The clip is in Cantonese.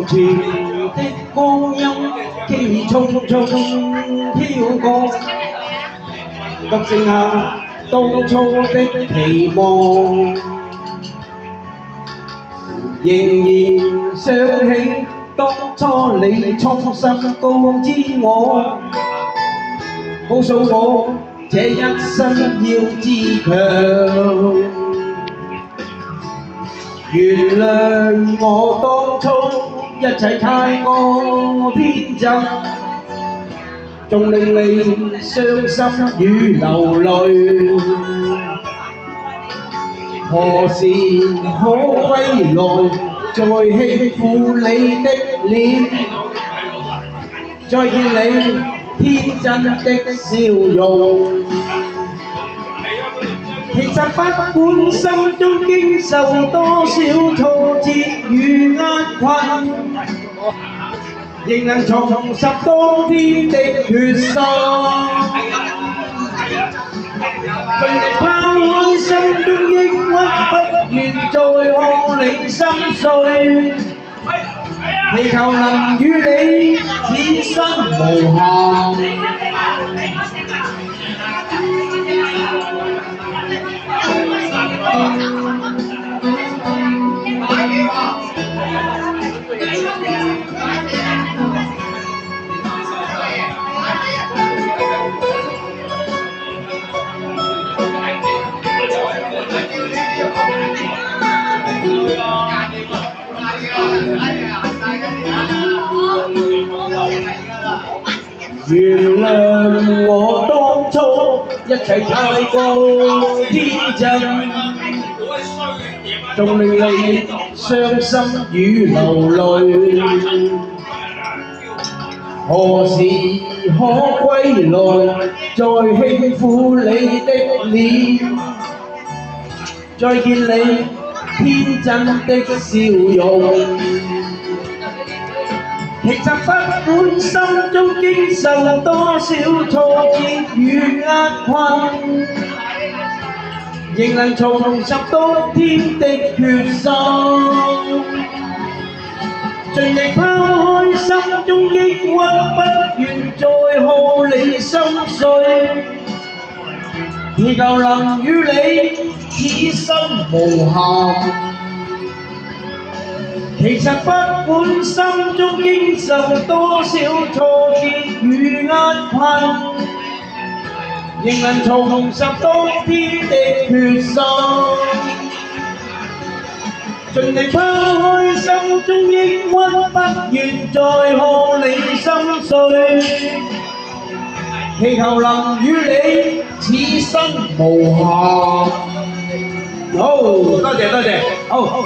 前的光陰幾匆匆飄過，只剩下當初的期望。仍然想起當初你衷心告知我，告訴我這一生要自強。原諒我當初一切太過天真，仲令你傷心與流淚。何時可歸來，再輕撫你的臉，再見你天真的笑容。其實不管心中經受多少挫折與壓困，仍能重拾當天的決心。盡力拋開心中抑鬱，不願再看你心碎，祈求能與你此生無憾。原諒我當初一切太過天真，仲令你傷心與流淚。何時可歸來，再輕撫你的臉，再見你天真的笑容。其實不管心中經受多少挫折與壓困，仍能重拾當天的決心。盡力拋開心中抑鬱，不願再看你心碎，祈求能與你此生無憾。其實不管心中經受多少挫折與壓困，仍能重拾當天的決心。盡力拋開心中抑鬱，不願再看你心碎，祈求能與你此生無憾。好，多謝多謝，好。